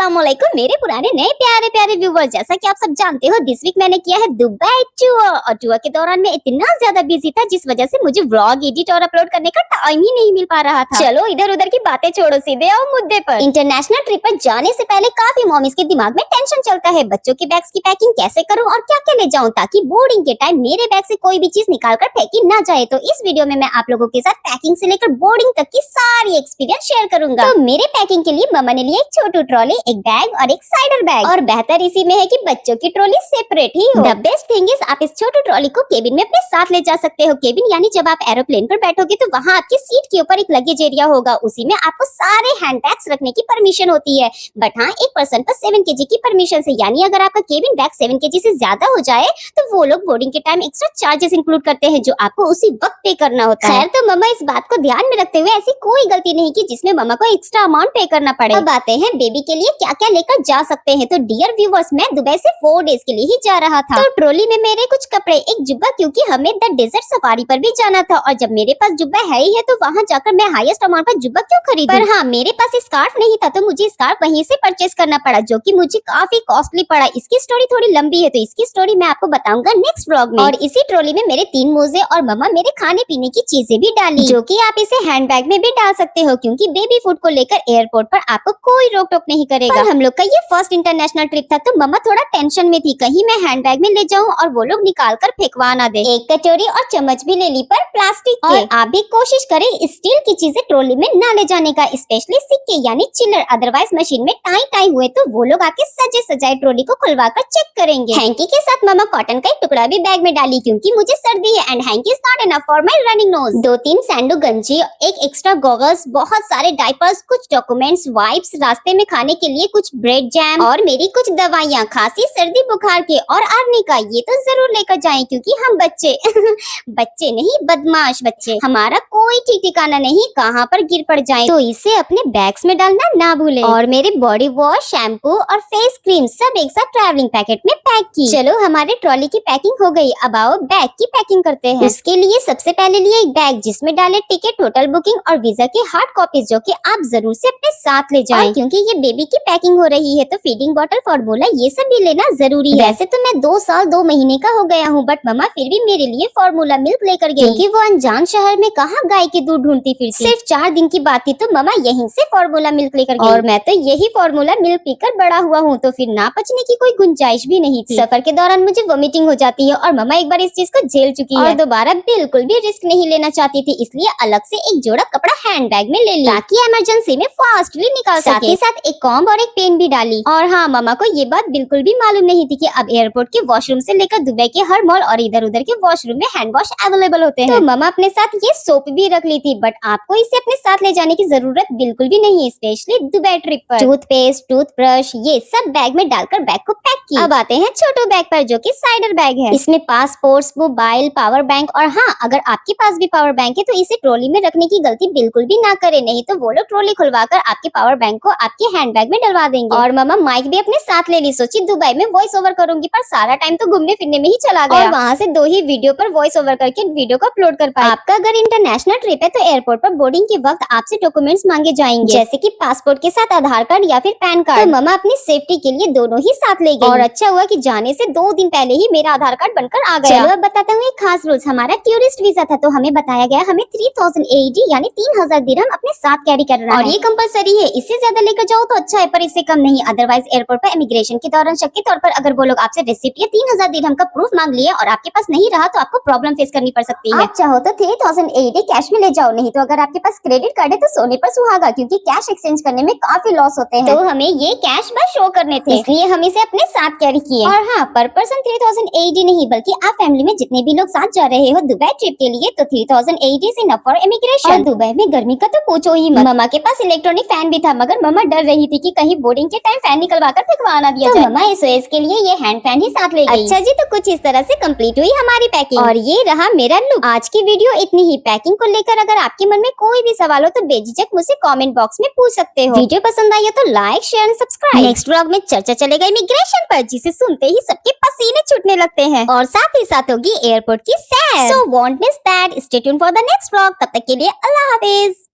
अस्सलामुअलैकुम मेरे पुराने नए प्यारे प्यारे व्यूवर। जैसा कि आप सब जानते हो दिस वीक मैंने किया है दुबई टूर और टूर के दौरान मैं इतना ज्यादा बिजी था जिस वजह से मुझे व्लॉग एडिट और अपलोड करने का टाइम ही नहीं मिल पा रहा था। चलो इधर उधर की बातें छोड़ो, सीधे आओ मुद्दे पर। इंटरनेशनल ट्रिप पर जाने से पहले काफी मॉमीज के दिमाग में टेंशन चलता है, बच्चों के बैग्स की पैकिंग कैसे करूँ और क्या क्या ले जाऊँ ताकि बोर्डिंग के टाइम मेरे बैग से कोई भी चीज निकाल कर फेंकी ना जाए। तो इस वीडियो में मैं आप लोगों के साथ पैकिंग से लेकर बोर्डिंग तक की सारी एक्सपीरियंस शेयर करूंगा। तो मेरे पैकिंग के लिए मम्मा ने लिया एक छोटू ट्रॉली, एक बैग और एक साइडर बैग। और बेहतर इसी में है कि बच्चों की ट्रॉली सेपरेट ही हो। द बेस्ट थिंग इज आप इस छोटू ट्रॉली को केबिन में अपने साथ ले जा सकते हो। केबिन यानी जब आप एरोप्लेन पर बैठोगे तो वहाँ आपकी सीट के ऊपर एक लगेज एरिया होगा, उसी में आपको सारे हैंड बैग्स रखने की परमिशन होती है। बट हाँ, एक पर्सन पर 7 kg की परमिशन से, यानी अगर आपका केबिन बैग 7 kg से ज्यादा हो जाए तो वो लोग बोर्डिंग के टाइम एक्स्ट्रा चार्जेस इंक्लूड करते हैं जो आपको उसी वक्त पे करना होता है। खैर, तो मम्मा इस बात को ध्यान में रखते हुए ऐसी कोई गलती नहीं की जिसमें मम्मा को एक्स्ट्रा अमाउंट पे करना पड़े। अब आते हैं बेबी के लिए क्या क्या लेकर जा सकते हैं। तो डियर व्यूवर्स, मैं दुबई से 4 डेज के लिए ही जा रहा था। तो ट्रॉली में मेरे कुछ कपड़े, एक जुब्बा, क्योंकि हमें द डेजर्ट सफारी पर भी जाना था और जब मेरे पास जुब्बा है ही है तो वहाँ जाकर मैं हाईएस्ट अमाउंट का जुब्बा क्यों खरीदूं। पर हाँ, मेरे पास स्कार्फ नहीं था तो मुझे स्कार्फ वहीं से परचेस करना पड़ा जो कि मुझे काफी कॉस्टली पड़ा। इसकी स्टोरी थोड़ी लंबी है तो इसकी स्टोरी मैं आपको बताऊंगा नेक्स्ट व्लॉग में। और इसी ट्रॉली में मेरे 3 मोजे और मम्मा मेरे खाने पीने की चीजें भी डाली, जो कि आप इसे हैंड बैग में भी डाल सकते हो क्योंकि बेबी फूड को लेकर एयरपोर्ट पर आपको कोई रोक टोक नहीं करेगा। पर हम लोग का ये फर्स्ट इंटरनेशनल ट्रिप था तो मम्मा थोड़ा टेंशन में थी कहीं मैं हैंड बैग में ले जाऊं और वो लोग निकाल कर फेंकवा ना दे। एक कटोरी और चम्मच भी ले ली पर प्लास्टिक के। और आप भी कोशिश करें स्टील की चीजें ट्रॉली में ना ले जाने का, स्पेशली सिक्के यानी चिल्लर, अदरवाइज मशीन में टाई टाई हुए तो वो लोग आपके सजे सजाए ट्रॉली को खुलवा कर चेक करेंगे। हैंकी के साथ मम्मा कॉटन का एक टुकड़ा भी बैग में डाली क्योंकि मुझे सर्दी है and hanky is not enough for my running nose. 2-3 सैंडो गंजी, एक एक्स्ट्रा गॉगल्स, बहुत सारे डायपर्स, कुछ डॉक्यूमेंट्स, वाइप्स, रास्ते में खाने के लिए कुछ ब्रेड जैम और मेरी कुछ दवाइयाँ, खांसी सर्दी बुखार के और आर्मी का ये तो जरूर लेकर जाएं क्योंकि हम बच्चे बच्चे नहीं बदमाश बच्चे, हमारा कोई ठीक ठिकाना नहीं कहाँ पर गिर पड़ जाए, तो इसे अपने बैग्स में डालना ना भूलें। और मेरे बॉडी वॉश, शैम्पू और फेस क्रीम सब एक साथ ट्रैवलिंग पैकेट में पैक की। चलो हमारे ट्रॉली की पैकिंग हो गई, अब आओ बैग की पैकिंग करते हैं। उसके लिए सबसे पहले लिए एक बैग जिसमें डाले टिकट, होटल बुकिंग और वीजा के हार्ड कॉपीज जो कि आप जरूर से अपने साथ ले जाएं क्योंकि ये बेबी की पैकिंग हो रही है तो फीडिंग बॉटल, फॉर्मूला ये सब भी लेना जरूरी है। वैसे तो मैं 2 साल 2 महीने का हो गया हूँ बट मम्मा फिर भी मेरे लिए फॉर्मूला मिल्क लेकर गई क्योंकि वो अनजान शहर में कहाँ गाय के दूध ढूंढती फिरती। सिर्फ 4 दिन की बात थी तो मम्मा यहीं से फॉर्मूला मिल्क लेकर गई और मैं तो यही फॉर्मूला मिल्क पीकर बड़ा हुआ हूँ तो फिर ना पचने की कोई गुंजाइश भी नहीं थी। सफर के दौरान मुझे वोमिटिंग हो जाती है और मम्मा एक बार इस चीज को झेल चुकी है और दोबारा बिल्कुल भी रिस्क नहीं लेना चाहती थी, इसलिए अलग से एक जोड़ा कपड़ा हैंड बैग में ले लिया ताकि इमरजेंसी में फास्टली निकाल सके। साथ ही साथ एक कॉम्ब और एक पेन भी डाली। और हाँ, मम्मा को ये बात बिल्कुल भी मालूम नहीं थी कि अब एयरपोर्ट के वॉशरूम से लेकर दुबई के हर मॉल और इधर उधर के वॉशरूम में हैंड वॉश अवेलेबल होते हैं। तो मम्मा अपने साथ ये सोप भी रख ली थी बट आपको इसे अपने साथ ले जाने की जरूरत बिल्कुल भी नहीं है, स्पेशली दुबई ट्रिप पर। टूथपेस्ट, टूथब्रश ये सब बैग में डालकर बैग को पैक किया। अब आते हैं छोटो बैग पर जो कि साइडर बैग है। इसमें पासपोर्ट, मोबाइल, पावर बैंक और हाँ, अगर आपके पास भी पावर बैंक है तो इसे ट्रॉली में रखने की गलती बिल्कुल भी ना करे, नहीं तो वो लोग ट्रॉली खुलवाकर आपके पावर बैंक को आपके हैंड बैग में डलवा देंगे। और मम्मा माइक भी अपने साथ ले ली, सोची दुबई में वॉइस ओवर करूंगी पर सारा टाइम तो घूमने फिरने में ही चला गया और वहाँ से 2 ही वीडियो पर वॉइस ओवर करके वीडियो को अपलोड कर पाए। आपका अगर इंटरनेशनल ट्रिप है तो एयरपोर्ट पर बोर्डिंग के वक्त आपसे डॉक्यूमेंट्स मांगे जाएंगे जैसे कि पासपोर्ट के साथ आधार कार्ड या फिर पैन कार्ड। तो मम्मा अपनी सेफ्टी के लिए दोनों ही साथ ले गई और अच्छा हुआ कि जाने से 2 दिन पहले ही मेरा आधार कार्ड बनकर आ गया। चलो अब बताता हूँ एक खास रूल्स। हमारा टूरिस्ट वीजा था तो हमें बताया गया हमें 3000 AED यानी 3000 दिरहम अपने साथ कैरी करना है और ये कंपलसरी है। इससे ज्यादा लेकर जाओ तो अच्छा है पर इससे कम नहीं, अदरवाइज एयरपोर्ट पर इमिग्रेशन के दौरान शक के तौर पर अगर वो लोग आपसे रिसिप्ट या 3000 दिरहम का प्रूफ मांग लिए और आपके पास नहीं रहा तो आपको प्रॉब्लम फेस करनी पड़ सकती है। आप चाहो तो 3000 AED कैश में ले जाओ, नहीं तो अगर आपके पास क्रेडिट कार्ड है तो सोने पर सुहागा क्योंकि कैश एक्सचेंज करने में काफी लॉस होते हैं। तो हमें ये कैश बस शो करने थे इसलिए हम इसे अपने साथ कैरी किए। और हाँ, पर पर्सन 3000 AED नहीं बल्कि आप फैमिली में जितने भी लोग साथ जा रहे हो दुबई ट्रिप के लिए तो 3000 AED से इनफ फॉर इमिग्रेशन। और दुबई में गर्मी का तो पूछो ही मत। मम्मा के पास इलेक्ट्रॉनिक फैन भी था मगर मम्मा डर रही थी कि कहीं बोर्डिंग के टाइम फैन निकलवा कर फेंकवा ना दिया जाए। मम्मा SOS के लिए ये हैंड फैन ही साथ ले गई। अच्छा जी, तो कुछ इस तरह से कंप्लीट हुई हमारी पैकिंग और ये रहा मेरा लुक। आज की वीडियो इतनी ही। पैकिंग को लेकर अगर आपके मन में कोई भी सवाल हो तो बेझिझक मुझसे कमेंट बॉक्स में पूछ सकते हो। वीडियो पसंद आई हो तो like, share and subscribe. Next vlog में चर्चा चलेगा इमिग्रेशन पर जिसे सुनते ही सबके पसीने छूटने लगते हैं और साथ ही साथ होगी एयरपोर्ट की सैर। So won't miss that. Stay tuned for the next vlog. तब तक के लिए अल्लाह हाफिज।